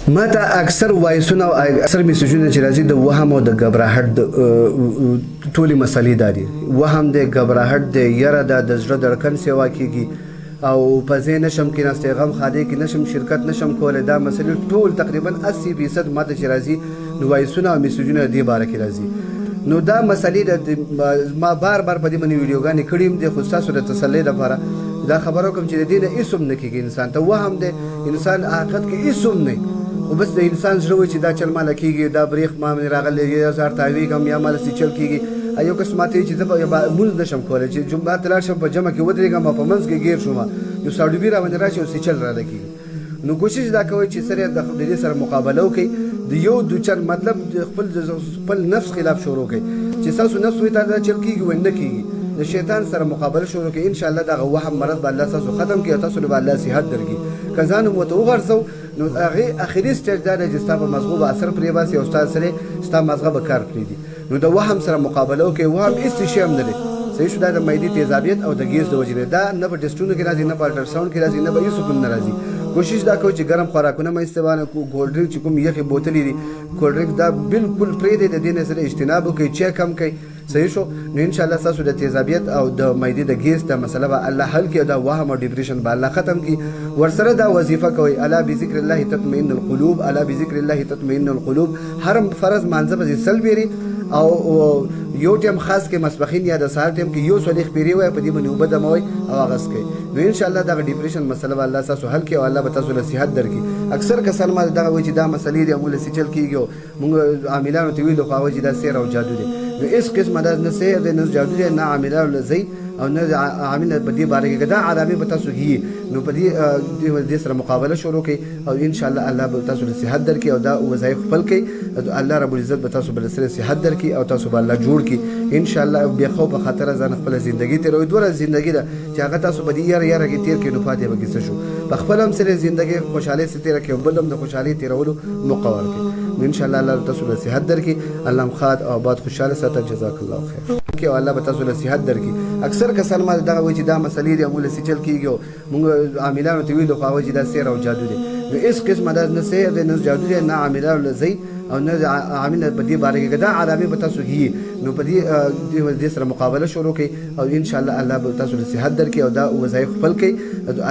ما ته اکثر وایسونه او اکثر میسجونه چې راځي د وهم او د غبرهټ ټولي مسلې دادي وهم د غبرهټ د یره د زړه دړکن سیوا کیږي او په ځای نشم کې نسته غم خاده کې نشم شرکت نشم کولای دا مسلې ټول تقریبا 80% ماته چې راځي نو وایسونه او میسجونه دی باره کې راځي نو دا مسلې ما بار بار په دې باندې ویډیوګانې کړې دي خو تاسو د تسلی لپاره دا خبرو کوم چې د دې نه اسم نه کېږي انسان ته وهم د انسان حقیقت کې اسم نه خو بس د انسان زړه وي چې دا چل ماله کېږي دا بریښ ما باندې راغلی یا زار تاویږم یا ماله سې چل کېږي یو کس ماته چې زه به مونځ نشم کولی چې جمعه ته لاړ شم په جمعه کې ودرېږم او په منځ کې ګیر شوم نو ساډوبي را باندې راشي او سې چل راله کېږي نو کوشش دا کوئ چې سره د دې سره مقابله وکړئ د یو دوچن مطلب خپل نفس خلاف شروع کړئ چې تاسو نفس وي تا دا چل کېږي وای نه کېږي د شیطان سره مقابله شروع کړئ ان شاء الله دغه وهم مرض به الله تاسو ختم کړي او تاسو به الله صحت درکړي که ځان مو ته وغورځو نو هغې اخري سټیج دا دی چې ستا په مغزو به اثر پرې باسي او ستا سره ستا مغزه به کار پرېږدي نو د وهم سره مقابله وکړئ وهم هېڅ شی هم نه دی صحیح شو دا د معدې تیزابیت او د ګیس د وجې دا نه په ټسټونو کې راځي نه په الټراساونډ کې راځي نه به هېڅ کوم نه راځي کوشش دا کوئ چې ګرم خوراکونه مه استعمال کړو کولډ ډرنک چې کوم یخې بوتلې دي کولډ ډرنک دا بالکل پرېږدئ د دې نه سره اجتناب وکړئ چای کم کړئ صحیح شو نو ان شاء الله تاسو د تیزابیت او د معدې د ګیس د مسله به الله حل کړي او دا وهم او ډپریشن به الله ختم کړي ورسره دا وظیفه کوئ الا بذکر الله تطمئن القلوب الا بذکر الله تطمئن القلوب هر فرض مانځه به سل بیري او یو ټیم خاص کې مسبخین یا د سهار ټیم کې یو صلیخ پیری وای په دې باندې اوبه دموي او اغاز کوي نو ان شاء الله دا ډپریشن مسله الله تاسو حل کوي او الله به تاسو له صحت درکړي اکثر کسان ما دا وایي چې دا مسلې دي موږ سچل کیږي موږ عاملانو ته ویلو خو چې دا سیر او جادو دي نو اس قسمه دا نه سیر دي نه جادو دي نه عاملانو لزی او نه عامل په دې باره کې دا علامه به تاسو هي نو په دې سره مقابله شروع کړئ او ان شاء الله الله به تاسو له صحت درکړي او دا وظایف خپل کړئ الله رب العزت به تاسو بل سره صحت درکړي او تاسو به الله جوړ کړي ان شاء الله بیا خو په خاطر ځان خپل ژوندۍ تیروي دوره ژوندۍ ده چې هغه تاسو به یې یاره کې تیر کې نو فاتحه به کیسه شو په خپل هم سره ژوندۍ خوشاله سره تیر کې بل هم د خوشحالي تیرولو مقور کړي ان شاء الله الله تاسو له صحت درکړي الله خاد او آباد خوشاله ساته جزاک الله خیر کې او الله به تاسو له صحت درکړي اکثر کسان ما دا وایي چې دا مسلې دي موږ سچل کیږي موږ عاملانو ته ویلو خو چې دا سیر او جادو دي نو اس قسمه دا نه سیر دي نه جادو دي نه عاملانو لزی او نه عامل په دې باره کې دا علامه به تاسو هي نو په دې سره مقابله شروع کړئ او ان شاء الله الله به تاسو له صحت درکړي او دا وظایف خپل کړئ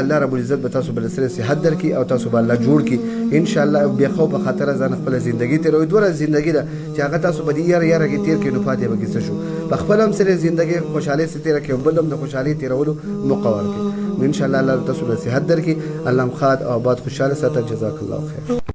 الله رب العزت به تاسو بل سره صحت درکړي او تاسو به الله جوړ کړي ان شاء الله بیا خو په خاطر ځان خپل ژوندۍ تیروي دوره ژوندۍ ده چې هغه تاسو به یاره کې تیر کې نو فاتحه به کیسه شو په خپل هم سره ژوندۍ خوشاله سره تیر کې بل هم د خوشحالي تیرولو مقور کړي ان شاء الله الله تاسو له صحت درکړي الله خاد او آباد خوشاله ساته جزاک الله خیر